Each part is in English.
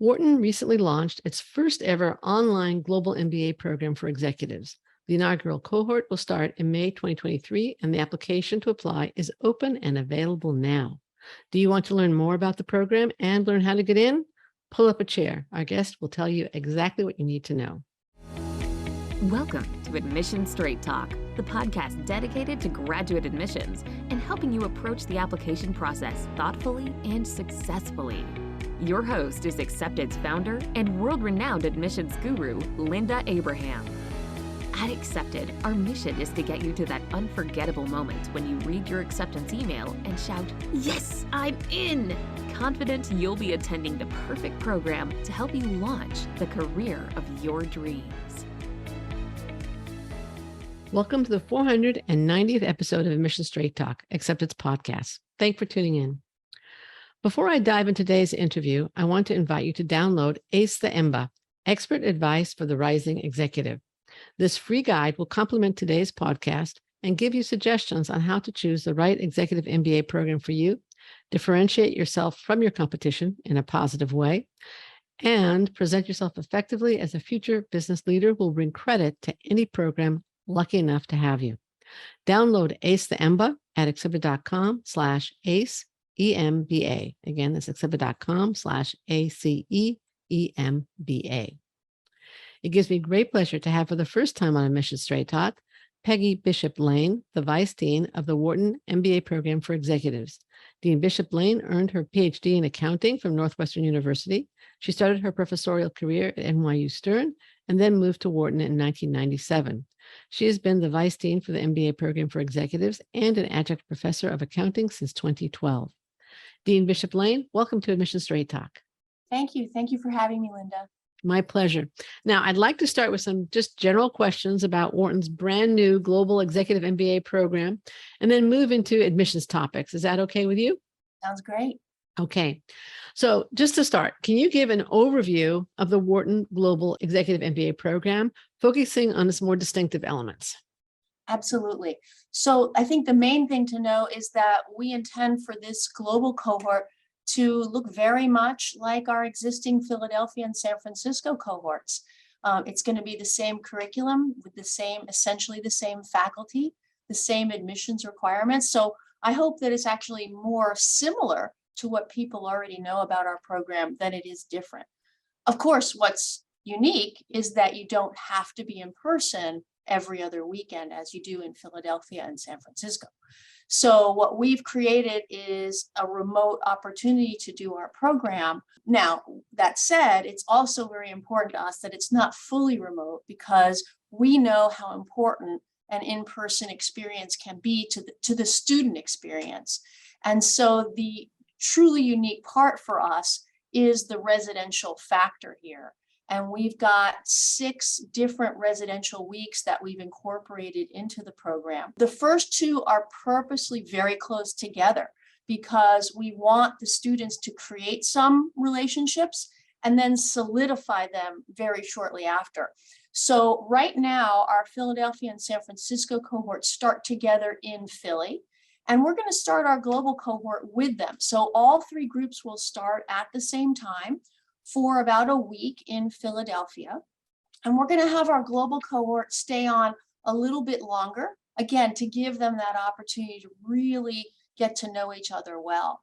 Wharton recently launched its first ever online Global MBA program for executives. The inaugural cohort will start in May 2023, and the application to apply is open and available now. Do you want to learn more about the program and learn how to get in? Pull up a chair. Our guest will tell you exactly what you need to know. Welcome to Admissions Straight Talk, the podcast dedicated to graduate admissions and helping you approach the application process thoughtfully and successfully. Your host is Accepted's founder and world-renowned admissions guru, Linda Abraham. At Accepted, our mission is to get you to that unforgettable moment when you read your acceptance email and shout, "Yes, I'm in!" Confident you'll be attending the perfect program to help you launch the career of your dreams. Welcome to the 490th episode of Admissions Straight Talk, Accepted's podcast. Thanks for tuning in. Before I dive into today's interview, I want to invite you to download Ace the Emba, Expert Advice for the Rising Executive. This free guide will complement today's podcast and give you suggestions on how to choose the right executive MBA program for you, differentiate yourself from your competition in a positive way, and present yourself effectively as a future business leader who will bring credit to any program lucky enough to have you. Download Ace the Emba at accepted.com/ACE EMBA. Again, that's accepted.com/ACEEMBA. It gives me great pleasure to have for the first time on Admissions Straight Talk, Peggy Bishop Lane, the Vice Dean of the Wharton MBA Program for Executives. Dean Bishop Lane earned her PhD in accounting from Northwestern University. She started her professorial career at NYU Stern and then moved to Wharton in 1997. She has been the Vice Dean for the MBA Program for Executives and an adjunct professor of accounting since 2012. Dean Bishop Lane, welcome to Admissions Straight Talk. Thank you. Thank you for having me, Linda. My pleasure. Now, I'd like to start with some just general questions about Wharton's brand new Global Executive MBA program, and then move into admissions topics. Is that okay with you? Sounds great. Okay. So just to start, can you give an overview of the Wharton Global Executive MBA program, focusing on its more distinctive elements? Absolutely. So I think the main thing to know is that we intend for this global cohort to look very much like our existing Philadelphia and San Francisco cohorts. It's going to be the same curriculum with essentially the same faculty, the same admissions requirements. So I hope that it's actually more similar to what people already know about our program than it is different. Of course, what's unique is that you don't have to be in person every other weekend as you do in Philadelphia and San Francisco. So what we've created is a remote opportunity to do our program. Now, that said, it's also very important to us that it's not fully remote because we know how important an in-person experience can be to the student experience. And so the truly unique part for us is the residential factor here. And we've got 6 different residential weeks that we've incorporated into the program. The first 2 are purposely very close together because we want the students to create some relationships and then solidify them very shortly after. So right now, our Philadelphia and San Francisco cohorts start together in Philly, and we're going to start our global cohort with them. So all 3 groups will start at the same time for about a week in Philadelphia. And we're going to have our global cohort stay on a little bit longer, again, to give them that opportunity to really get to know each other well.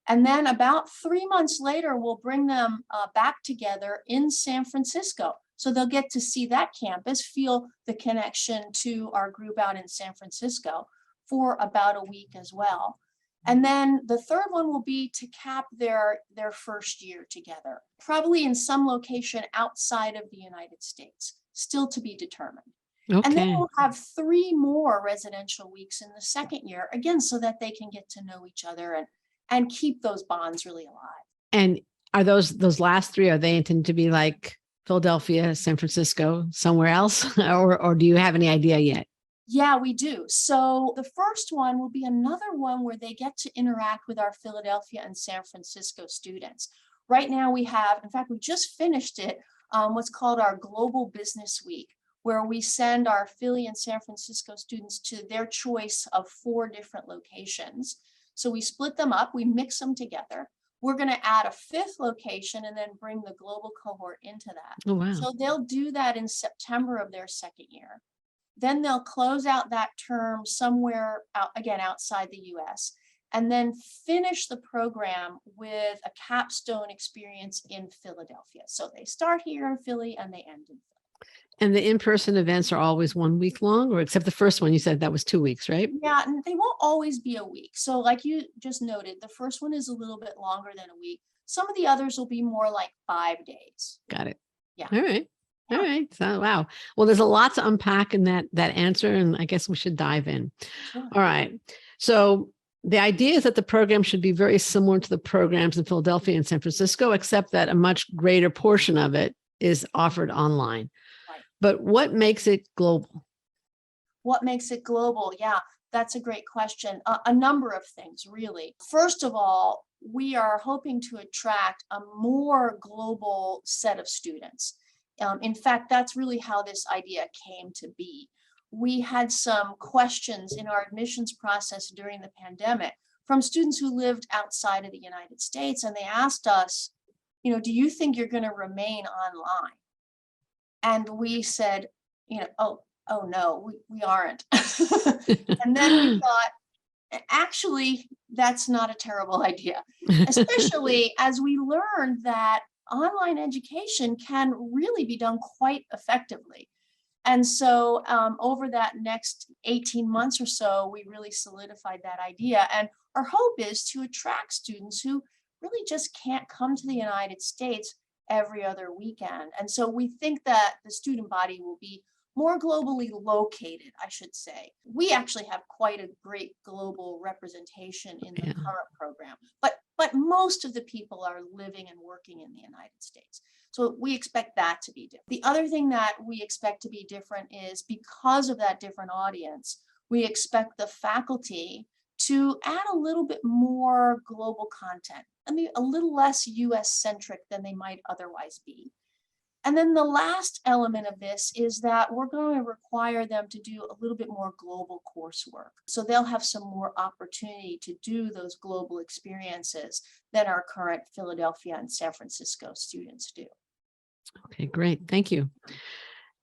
And then about 3 months later, we'll bring them back together in San Francisco. So they'll get to see that campus, feel the connection to our group out in San Francisco for about a week as well. And then the third one will be to cap their first year together, probably in some location outside of the United States, still to be determined. Okay. And then we'll have 3 more residential weeks in the second year, again, so that they can get to know each other and keep those bonds really alive. And are those last 3, are they intended to be like Philadelphia, San Francisco, somewhere else? or do you have any idea yet? Yeah, we do. So the first one will be another one where they get to interact with our Philadelphia and San Francisco students. Right now we have, in fact, we just finished it, what's called our Global Business Week, where we send our Philly and San Francisco students to their choice of 4 different locations. So we split them up, we mix them together. we're going to add a fifth location and then bring the global cohort into that. Oh, wow. So they'll do that in September of their second year. Then they'll close out that term somewhere outside the US, and then finish the program with a capstone experience in Philadelphia. So they start here in Philly and they end in Philly. And the in-person events are always 1 week long, or except the first one, you said that was 2 weeks, right? Yeah, and they won't always be a week. So like you just noted, the first one is a little bit longer than a week. Some of the others will be more like 5 days. Got it. Yeah. All right. Yeah. All right. So, wow. Well, there's a lot to unpack in that answer, and I guess we should dive in. Sure. All right. So the idea is that the program should be very similar to the programs in Philadelphia and San Francisco, except that a much greater portion of it is offered online. Right. But what makes it global? What makes it global? Yeah, that's a great question. A number of things, really. First of all, we are hoping to attract a more global set of students. In fact, that's really how this idea came to be. We had some questions in our admissions process during the pandemic from students who lived outside of the United States, and they asked us, do you think you're going to remain online? And we said, oh no, we aren't. And then we thought, actually, that's not a terrible idea, especially as we learned that online education can really be done quite effectively. And so over that next 18 months or so, we really solidified that idea. And our hope is to attract students who really just can't come to the United States every other weekend. And so we think that the student body will be more globally located, I should say. We actually have quite a great global representation in the current program, but most of the people are living and working in the United States. So we expect that to be different. The other thing that we expect to be different is because of that different audience, we expect the faculty to add a little bit more global content. I mean, a little less US centric than they might otherwise be. And then the last element of this is that we're going to require them to do a little bit more global coursework. So they'll have some more opportunity to do those global experiences than our current Philadelphia and San Francisco students do. Okay, great. Thank you.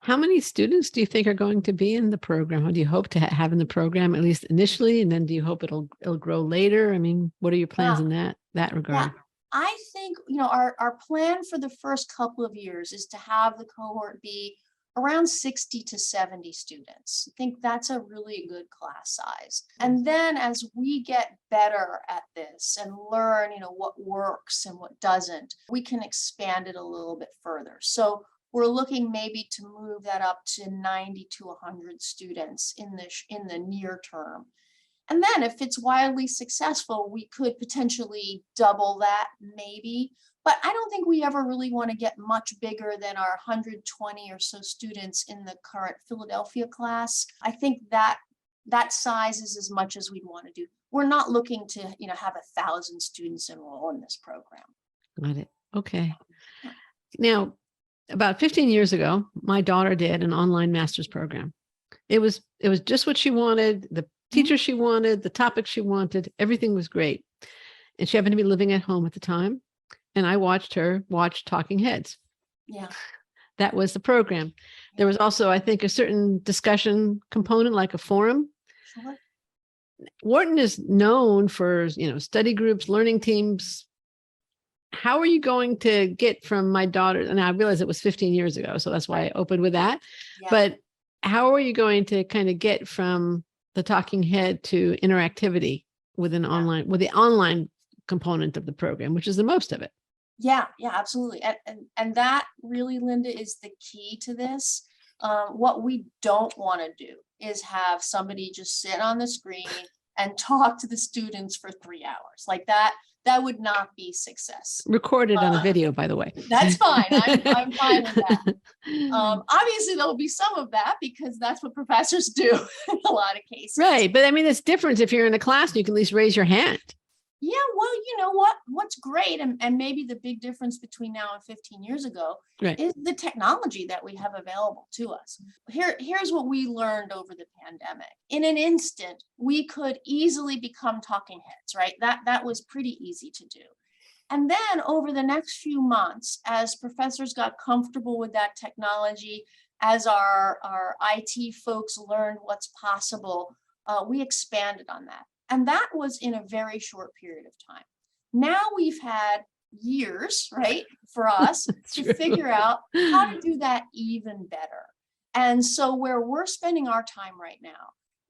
How many students do you think are going to be in the program? Or do you hope to have in the program, at least initially? And then do you hope it'll grow later? I mean, what are your plans in that regard? Yeah. I think, our plan for the first couple of years is to have the cohort be around 60 to 70 students. I think that's a really good class size. And then as we get better at this and learn, what works and what doesn't, we can expand it a little bit further. So we're looking maybe to move that up to 90 to 100 students in the near term. And then if it's wildly successful, we could potentially double that maybe. But I don't think we ever really want to get much bigger than our 120 or so students in the current Philadelphia class. I think that size is as much as we'd want to do. We're not looking to, have 1,000 students enroll in this program. Got it. Okay. Now, about 15 years ago, my daughter did an online master's program. It was just what she wanted, the teacher she wanted, the topic she wanted, everything was great. And she happened to be living at home at the time. And I watched her watch Talking Heads. Yeah. That was the program. There was also, I think, a certain discussion component, like a forum. Sure. Wharton is known for, study groups, learning teams. How are you going to get from my daughter? And I realize it was 15 years ago, so that's why I opened with that. Yeah. But how are you going to kind of get from the talking head to interactivity with the online component of the program, which is the most of it? Yeah, absolutely. And that really, Linda, is the key to this. What we don't want to do is have somebody just sit on the screen and talk to the students for 3 hours. Like that would not be success. Recorded on a video, by the way. That's fine. I'm fine with that. Obviously, there'll be some of that because that's what professors do in a lot of cases. Right. But I mean, it's different if you're in a class and you can at least raise your hand. Yeah, well, what's great, and maybe the big difference between now and 15 years ago is the technology that we have available to us. Here's what we learned over the pandemic. In an instant, we could easily become talking heads, right? That was pretty easy to do. And then over the next few months, as professors got comfortable with that technology, as our IT folks learned what's possible, we expanded on that. And that was in a very short period of time. Now we've had years, right, for us to figure out how to do that even better. And so where we're spending our time right now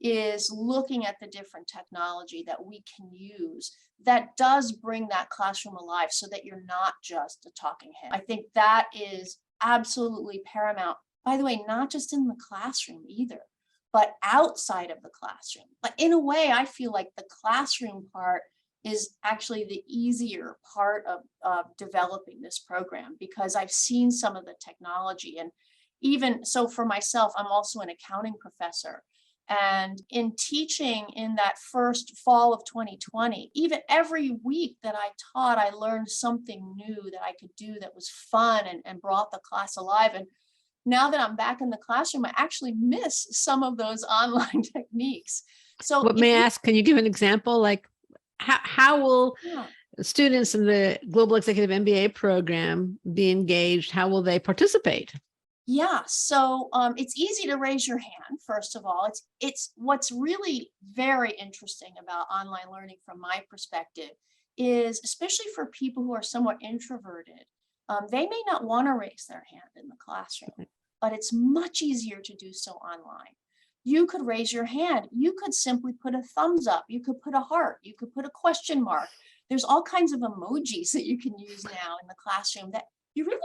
is looking at the different technology that we can use that does bring that classroom alive so that you're not just a talking head. I think that is absolutely paramount. By the way, not just in the classroom either, but outside of the classroom. But in a way, I feel like the classroom part is actually the easier part of developing this program, because I've seen some of the technology. And even so for myself, I'm also an accounting professor. And in teaching in that first fall of 2020, even every week that I taught, I learned something new that I could do that was fun and brought the class alive. And now that I'm back in the classroom, I actually miss some of those online techniques. So what may I ask, can you give an example? Like how will students in the Global Executive MBA program be engaged? How will they participate? Yeah, so it's easy to raise your hand, first of all. It's what's really very interesting about online learning from my perspective is, especially for people who are somewhat introverted, they may not want to raise their hand in the classroom, but it's much easier to do so online. You could raise your hand. You could simply put a thumbs up. You could put a heart. You could put a question mark. There's all kinds of emojis that you can use now in the classroom that you really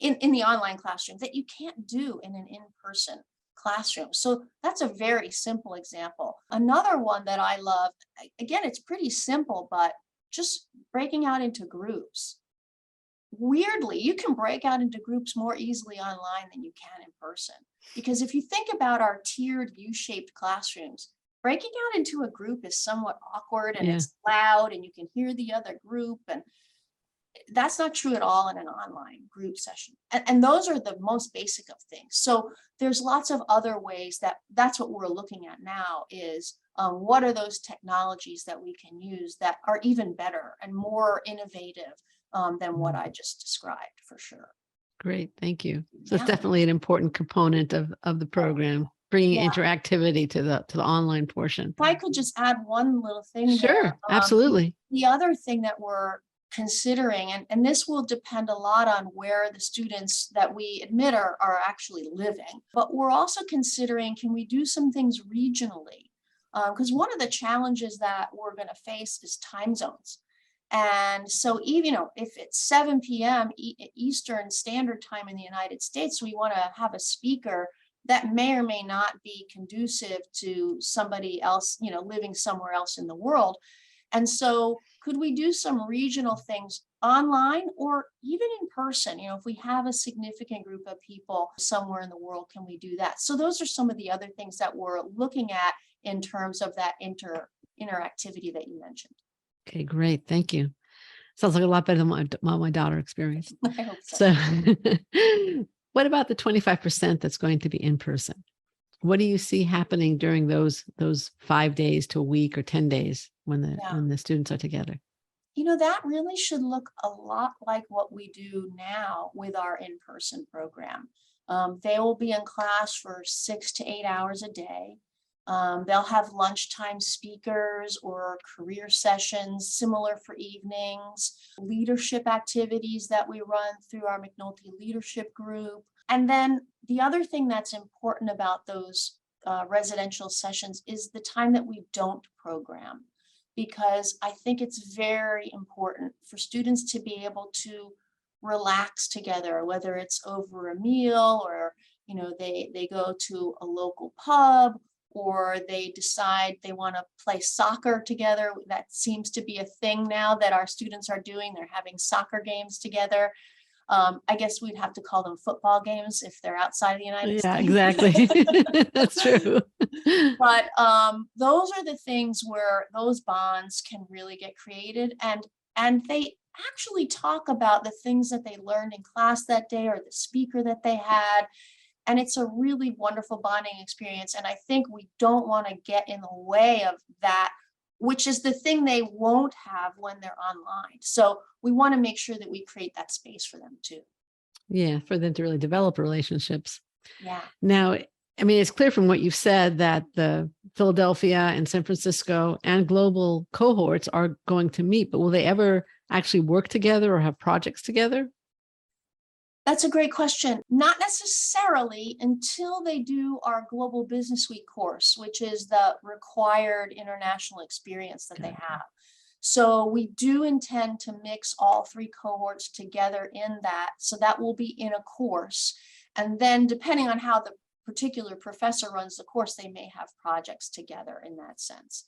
in the online classroom that you can't do in an in-person classroom. So that's a very simple example. Another one that I love, again, it's pretty simple, but just breaking out into groups. Weirdly, you can break out into groups more easily online than you can in person. Because if you think about our tiered U-shaped classrooms, breaking out into a group is somewhat awkward and it's loud and you can hear the other group, and that's not true at all in an online group session. And those are the most basic of things. So there's lots of other ways that's what we're looking at now is what are those technologies that we can use that are even better and more innovative than what I just described, for sure. Great, thank you. So it's definitely an important component of the program, bringing interactivity to the online portion. If I could just add one little thing. Sure, absolutely. The other thing that we're considering, and this will depend a lot on where the students that we admit are actually living, but we're also considering, can we do some things regionally? Because one of the challenges that we're going to face is time zones. And so even if it's 7 p.m. Eastern Standard Time in the United States, we want to have a speaker that may or may not be conducive to somebody else, living somewhere else in the world. And so could we do some regional things online or even in person? If we have a significant group of people somewhere in the world, can we do that? So those are some of the other things that we're looking at in terms of that interactivity that you mentioned. Okay, great. Thank you. Sounds like a lot better than what my daughter experienced. I hope so. What about the 25% that's going to be in person? What do you see happening during those 5 days to a week or 10 days when the students are together? That really should look a lot like what we do now with our in-person program. They will be in class for 6 to 8 hours a day. They'll have lunchtime speakers or career sessions, similar for evenings, leadership activities that we run through our McNulty Leadership Group. And then the other thing that's important about those residential sessions is the time that we don't program, because I think it's very important for students to be able to relax together, whether it's over a meal or, they go to a local pub, or they decide they want to play soccer together. That seems to be a thing now that our students are doing. They're having soccer games together. I guess we'd have to call them football games if they're outside of the United States. Yeah, exactly. That's true. But those are the things where those bonds can really get created. And they actually talk about the things that they learned in class that day or the speaker that they had. And it's a really wonderful bonding experience. And I think we don't want to get in the way of that which is the thing they won't have when they're online. So we want to make sure that we create that space for them too. Yeah, for them to really develop relationships. Yeah. Now, I mean, it's clear from what you've said that the Philadelphia and San Francisco and global cohorts are going to meet, but will they ever actually work together or have projects together? That's a great question. Not necessarily until they do our Global Business Week course, which is the required international experience that they have. So we do intend to mix all three cohorts together in that. So that will be in a course. And then depending on how the particular professor runs the course, they may have projects together in that sense.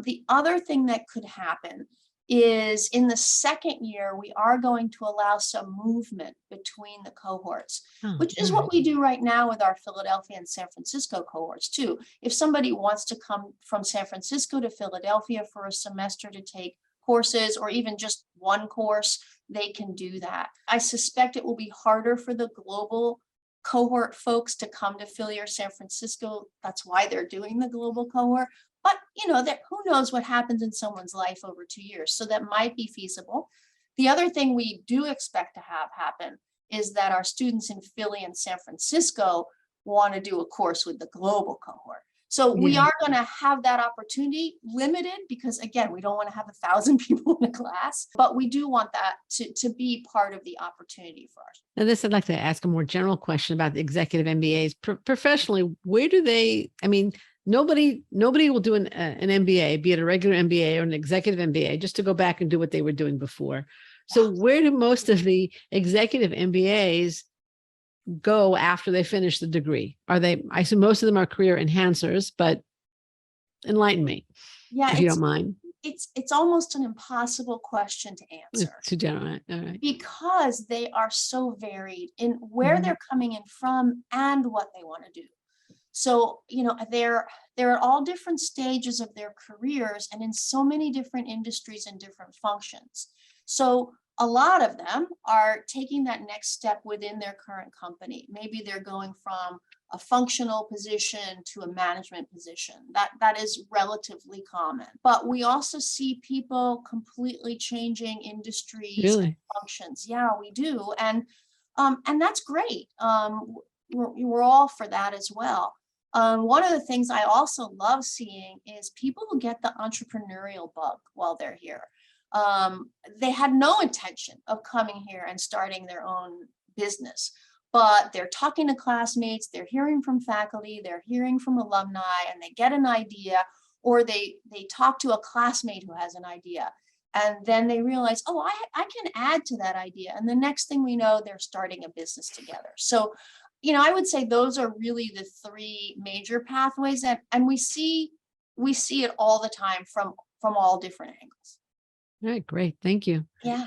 The other thing that could happen is in the second year, we are going to allow some movement between the cohorts, which is what we do right now with our Philadelphia and San Francisco cohorts too. If somebody wants to come from San Francisco to Philadelphia for a semester to take courses or even just one course, they can do that. I suspect it will be harder for the global cohort folks to come to Philly or San Francisco. That's why they're doing the global cohort. But that who knows what happens in someone's life over 2 years. So that might be feasible. The other thing we do expect to have happen is that our students in Philly and San Francisco want to do a course with the global cohort. So we are going to have that opportunity, limited because, again, we don't want to have 1,000 people in a class, but we do want that to be part of the opportunity for us. Now, I'd like to ask a more general question about the executive MBAs. Professionally, where do they, I mean, nobody will do an MBA, be it a regular MBA or an executive MBA, just to go back and do what they were doing before. So where do most of the executive MBAs go after they finish the degree? I assume most of them are career enhancers, but enlighten me, if you don't mind. It's almost an impossible question to answer. Too general, all right. Because they are so varied in where they're coming in from and what they want to do. So, they're at all different stages of their careers and in so many different industries and different functions. So a lot of them are taking that next step within their current company. Maybe they're going from a functional position to a management position. That is relatively common. But we also see people completely changing industries and functions. Yeah, we do. And that's great. We're all for that as well. One of the things I also love seeing is people who get the entrepreneurial bug while they're here. They had no intention of coming here and starting their own business, but they're talking to classmates, they're hearing from faculty, they're hearing from alumni, and they get an idea, or they talk to a classmate who has an idea. And then they realize, oh, I can add to that idea. And the next thing we know, they're starting a business together. So I would say those are really the three major pathways, and we see it all the time from all different angles. All right, great. Thank you. Yeah.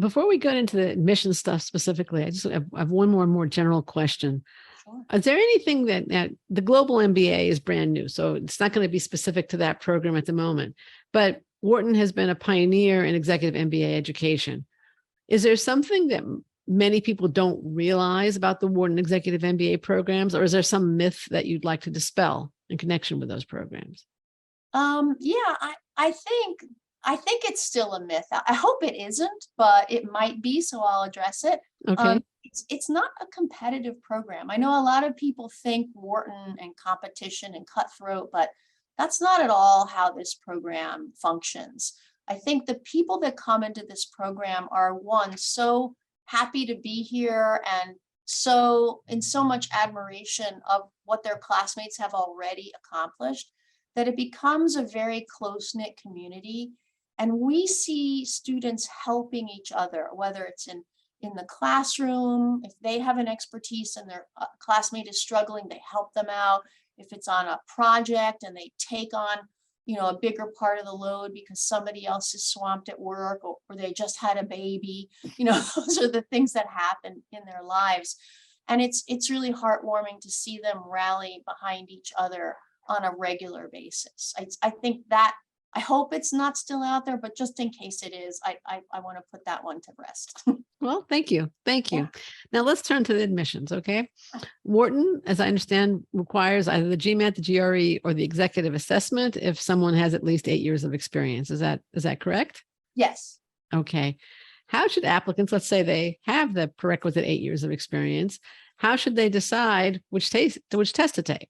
Before we go into the admission stuff specifically, I just have one more general question. Sure. Is there anything that the Global MBA is brand new, so it's not going to be specific to that program at the moment, but Wharton has been a pioneer in executive MBA education. Is there something that many people don't realize about the Wharton executive MBA programs, or is there some myth that you'd like to dispel in connection with those programs? I think it's still a myth. I hope it isn't, but it might be, so I'll address it. Okay. It's not a competitive program. I know a lot of people think Wharton and competition and cutthroat, but that's not at all how this program functions. I think the people that come into this program are, one, so happy to be here and so in so much admiration of what their classmates have already accomplished, that it becomes a very close-knit community. And we see students helping each other, whether it's in the classroom, if they have an expertise and their classmate is struggling, they help them out. If it's on a project and they take on, a bigger part of the load because somebody else is swamped at work or they just had a baby, those are the things that happen in their lives. And it's really heartwarming to see them rally behind each other on a regular basis. I think that, I hope it's not still out there, but just in case it is, I want to put that one to rest. Well, thank you. Thank you. Yeah. Now let's turn to the admissions, okay? Wharton, as I understand, requires either the GMAT, the GRE, or the executive assessment if someone has at least 8 years of experience. Is that correct? Yes. Okay. How should applicants, let's say they have the prerequisite 8 years of experience, how should they decide which test to take?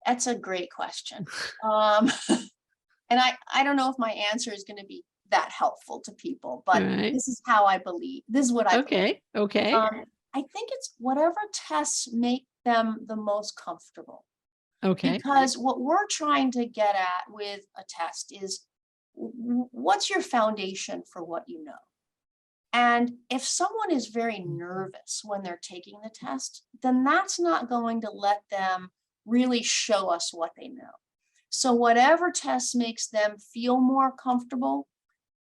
That's a great question. And I don't know if my answer is going to be that helpful to people, but Right. this is how I believe. This is what I believe. Okay. I think it's whatever tests make them the most comfortable. Okay. Because what we're trying to get at with a test is what's your foundation for what you know? And if someone is very nervous when they're taking the test, then that's not going to let them really show us what they know. So whatever test makes them feel more comfortable,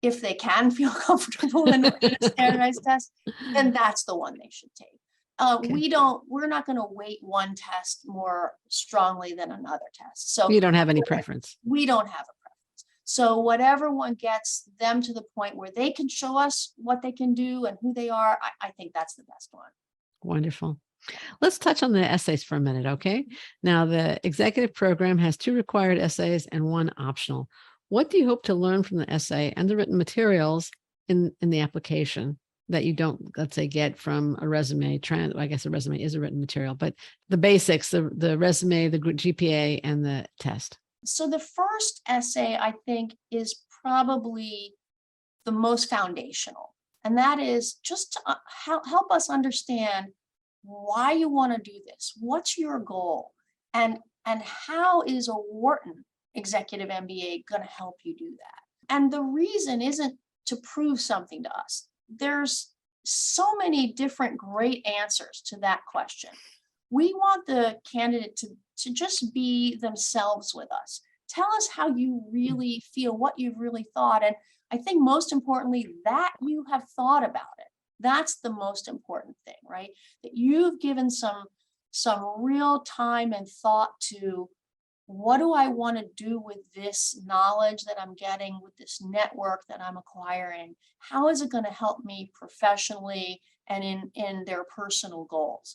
if they can feel comfortable in a standardized test, then that's the one they should take. Okay. We're not going to weight one test more strongly than another test. So You don't have any preference. we don't have a preference. So whatever one gets them to the point where they can show us what they can do and who they are, I think that's the best one. Wonderful. Let's touch on the essays for a minute, okay? Now, the executive program has 2 required essays and 1 optional. What do you hope to learn from the essay and the written materials in the application that you don't, let's say, get from a resume? I guess a resume is a written material, but the basics, the resume, the GPA, and the test. So the first essay, I think, is probably the most foundational. And that is just to help us understand why you want to do this. What's your goal? And how is a Wharton Executive MBA going to help you do that? And the reason isn't to prove something to us. There's so many different great answers to that question. We want the candidate to just be themselves with us. Tell us how you really feel, what you've really thought. And I think most importantly, that you have thought about it. That's the most important thing, right? That you've given some real time and thought to, what do I want to do with this knowledge that I'm getting, with this network that I'm acquiring? How is it going to help me professionally and in their personal goals?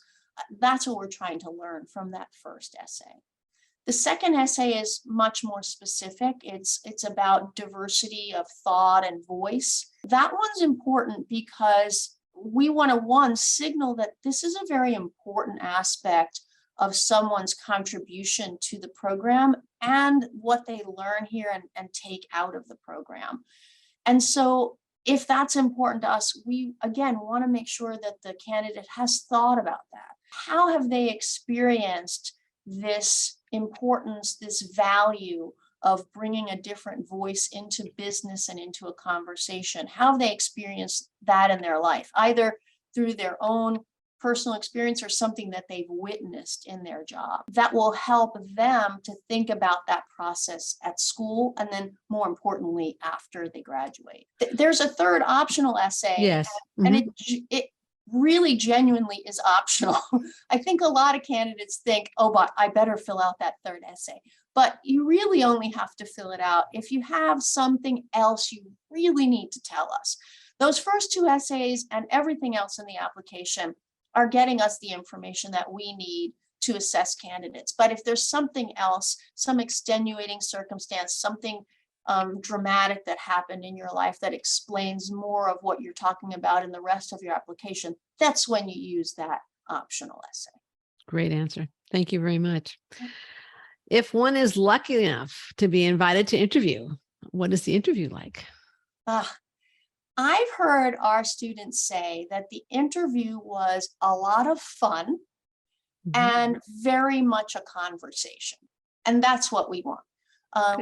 That's what we're trying to learn from that first essay. The second essay is much more specific. It's about diversity of thought and voice. That one's important because we want to, signal that this is a very important aspect of someone's contribution to the program and what they learn here and take out of the program. And so if that's important to us, we, again, want to make sure that the candidate has thought about that. How have they experienced this importance, this value of bringing a different voice into business and into a conversation? How have they experienced that in their life, either through their own personal experience or something that they've witnessed in their job? That will help them to think about that process at school and then, more importantly, after they graduate. There's a third optional essay. Yes. And it really genuinely is optional. I think a lot of candidates think, oh, but I better fill out that third essay. But you really only have to fill it out if you have something else you really need to tell us. Those first 2 essays and everything else in the application are getting us the information that we need to assess candidates. But if there's something else, some extenuating circumstance, something dramatic that happened in your life that explains more of what you're talking about in the rest of your application, that's when you use that optional essay. Great answer. Thank you very much. If one is lucky enough to be invited to interview, what is the interview like? I've heard our students say that the interview was a lot of fun and very much a conversation. And that's what we want.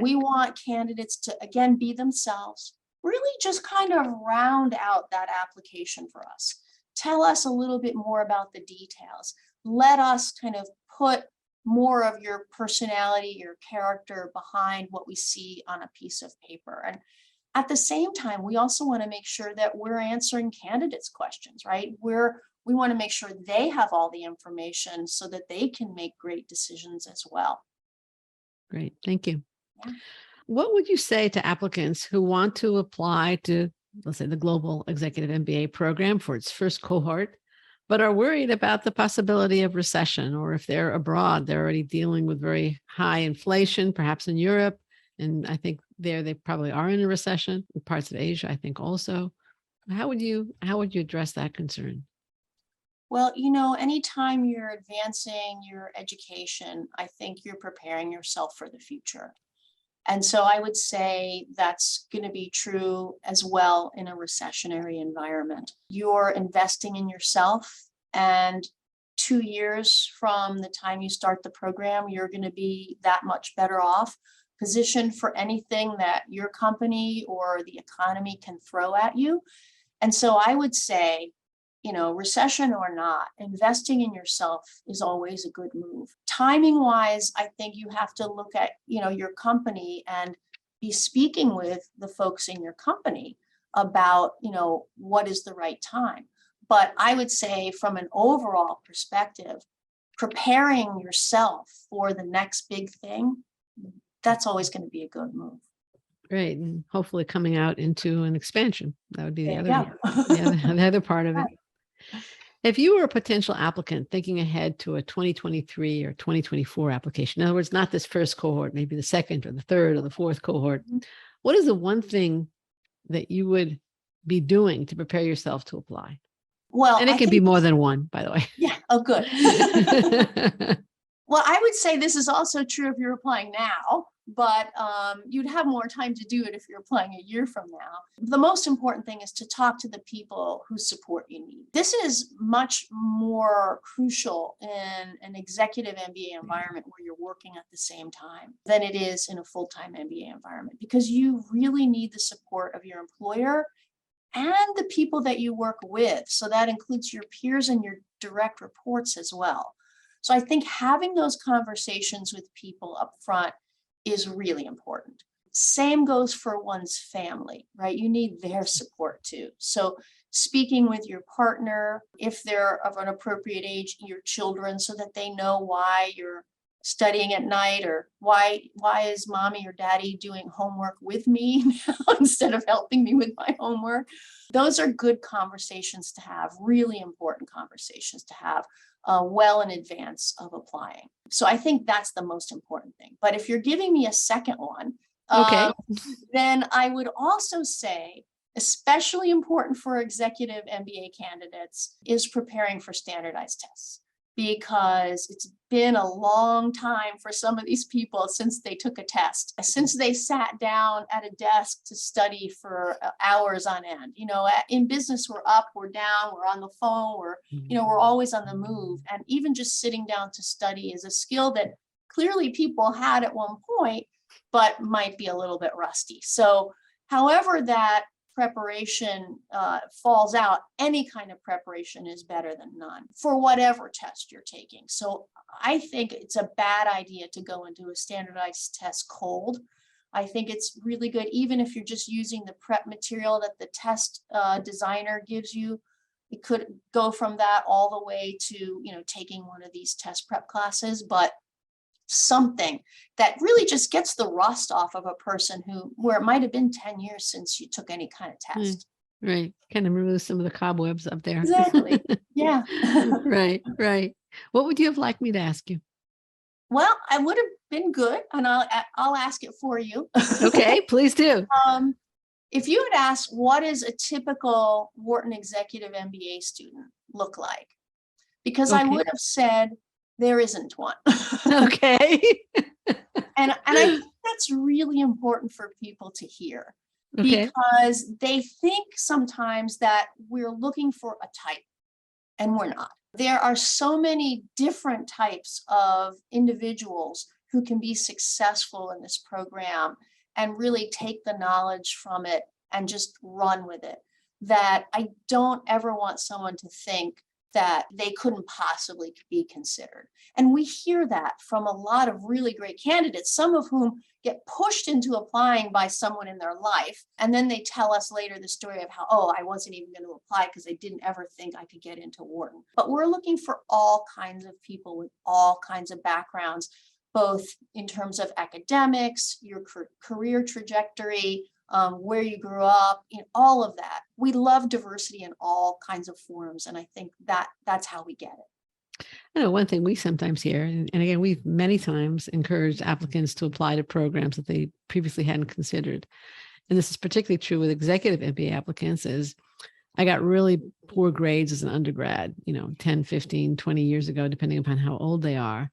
We want candidates to, again, be themselves, really just kind of round out that application for us. Tell us a little bit more about the details. Let us kind of put more of your personality, your character behind what we see on a piece of paper. And at the same time, we also want to make sure that we're answering candidates' questions, right? We want to make sure they have all the information so that they can make great decisions as well. Great. Thank you. Yeah. What would you say to applicants who want to apply to let's say, the Global Executive MBA program for its first cohort, but are worried about the possibility of recession, or if they're abroad, they're already dealing with very high inflation, perhaps in Europe. And I think they probably are in a recession. In parts of Asia, I think also. How would you address that concern? Well, anytime you're advancing your education, I think you're preparing yourself for the future. And so I would say that's going to be true as well in a recessionary environment. You're investing in yourself, and 2 years from the time you start the program, you're going to be that much better off, positioned for anything that your company or the economy can throw at you. And so I would say, recession or not, investing in yourself is always a good move. Timing wise, I think you have to look at, your company and be speaking with the folks in your company about, what is the right time. But I would say from an overall perspective, preparing yourself for the next big thing, that's always going to be a good move. Great. And hopefully coming out into an expansion. That would be the There the other part of it. If you were a potential applicant thinking ahead to a 2023 or 2024 application, in other words, not this first cohort, maybe the second or the third or the fourth cohort, what is the one thing that you would be doing to prepare yourself to apply? Well, and it can be more than one, by the way. Yeah. Oh, good. Well, I would say this is also true if you're applying now, but you'd have more time to do it if you're applying a year from now. The most important thing is to talk to the people whose support you need. This is much more crucial in an executive MBA environment where you're working at the same time than it is in a full-time MBA environment, because you really need the support of your employer and the people that you work with. So that includes your peers and your direct reports as well. So I think having those conversations with people up front is really important. Same goes for one's family, right? You need their support too. So speaking with your partner, if they're of an appropriate age, your children, so that they know why you're studying at night, or why is mommy or daddy doing homework with me now instead of helping me with my homework. Those are good conversations to have, really important conversations to have well in advance of applying. So I think that's the most important thing. But if you're giving me a second one, okay, then I would also say, especially important for executive MBA candidates, is preparing for standardized tests. Because it's been a long time for some of these people since they took a test, since they sat down at a desk to study for hours on end. In business, we're up, we're down, we're on the phone, we're always on the move. And even just sitting down to study is a skill that clearly people had at one point, but might be a little bit rusty. So however that preparation falls out, any kind of preparation is better than none for whatever test you're taking. So I think it's a bad idea to go into a standardized test cold. I think it's really good, even if you're just using the prep material that the test designer gives you. It could go from that all the way to, taking one of these test prep classes, but something that really just gets the rust off of a person where it might have been 10 years since you took any kind of test. Right. Kind of remove some of the cobwebs up there. Exactly. Yeah. Right. What would you have liked me to ask you? Well, I would have been good, and I'll ask it for you. Okay, please do. If you had asked, what is a typical Wharton Executive MBA student look like? Because I would have said, there isn't one. Okay. And I think that's really important for people to hear, because they think sometimes that we're looking for a type, and we're not. There are so many different types of individuals who can be successful in this program and really take the knowledge from it and just run with it, that I don't ever want someone to think that they couldn't possibly be considered. And we hear that from a lot of really great candidates, some of whom get pushed into applying by someone in their life. And then they tell us later the story of how, I wasn't even going to apply because I didn't ever think I could get into Wharton. But we're looking for all kinds of people with all kinds of backgrounds, both in terms of academics, your career trajectory, where you grew up, all of that. We love diversity in all kinds of forms. And I think that's how we get it. I know one thing we sometimes hear, and again, we've many times encouraged applicants to apply to programs that they previously hadn't considered. And this is particularly true with executive MBA applicants, is I got really poor grades as an undergrad, 10, 15, 20 years ago, depending upon how old they are.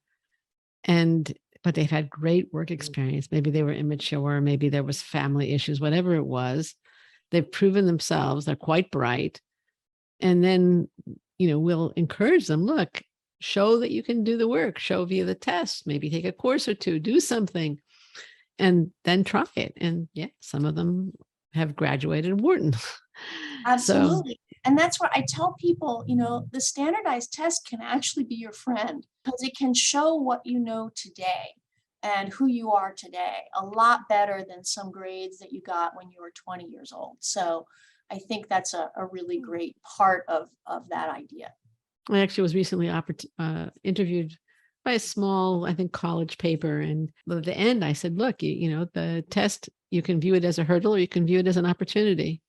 But they've had great work experience. Maybe they were immature, maybe there was family issues, whatever it was. They've proven themselves, they're quite bright. And then, we'll encourage them, look, show that you can do the work, show via the test, maybe take a course or two, do something, and then try it. And yeah, some of them have graduated at Wharton. Absolutely. And that's where I tell people, the standardized test can actually be your friend, because it can show what you know today and who you are today a lot better than some grades that you got when you were 20 years old. So I think that's a really great part of that idea. I actually was recently interviewed by a small, I think, college paper. And at the end, I said, look, the test, you can view it as a hurdle or you can view it as an opportunity.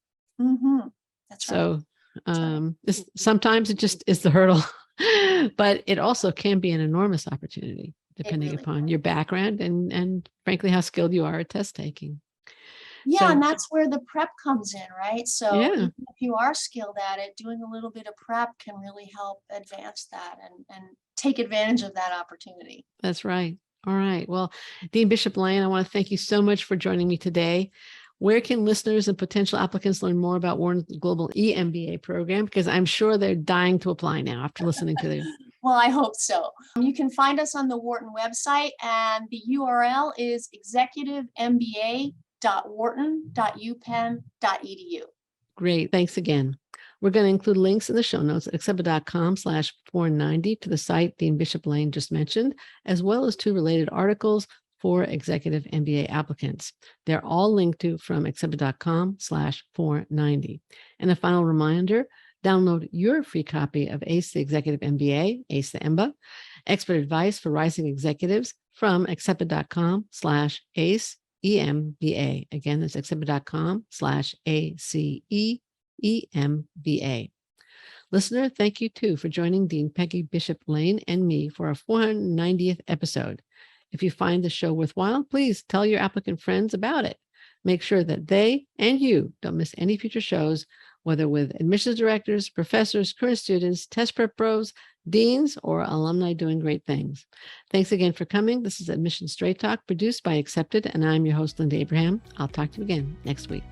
Mm-hmm. That's right. So sometimes it just is the hurdle, but it also can be an enormous opportunity, depending upon your background and frankly, how skilled you are at test taking. Yeah, and that's where the prep comes in, right? So yeah. Even if you are skilled at it, doing a little bit of prep can really help advance that and take advantage of that opportunity. That's right. All right. Well, Dean Bishop Lane, I want to thank you so much for joining me today. Where can listeners and potential applicants learn more about Wharton Global MBA program? Because I'm sure they're dying to apply now after listening to this. Well, I hope so. You can find us on the Wharton website, and the URL is executivemba.wharton.upenn.edu. Great. Thanks again. We're going to include links in the show notes at accepted.com/490 to the site Dean Bishop Lane just mentioned, as well as 2 related articles for executive MBA applicants. They're all linked to from accepted.com/490. And a final reminder, download your free copy of ACE the Executive MBA, ACE the Emba, expert advice for rising executives from accepted.com/ACE EMBA. Again, that's accepted.com/ACE-EMBA. Listener, thank you too for joining Dean Peggy Bishop Lane and me for our 490th episode. If you find the show worthwhile, please tell your applicant friends about it. Make sure that they and you don't miss any future shows, whether with admissions directors, professors, current students, test prep pros, deans, or alumni doing great things. Thanks again for coming. This is Admission Straight Talk, produced by Accepted, and I'm your host, Linda Abraham. I'll talk to you again next week.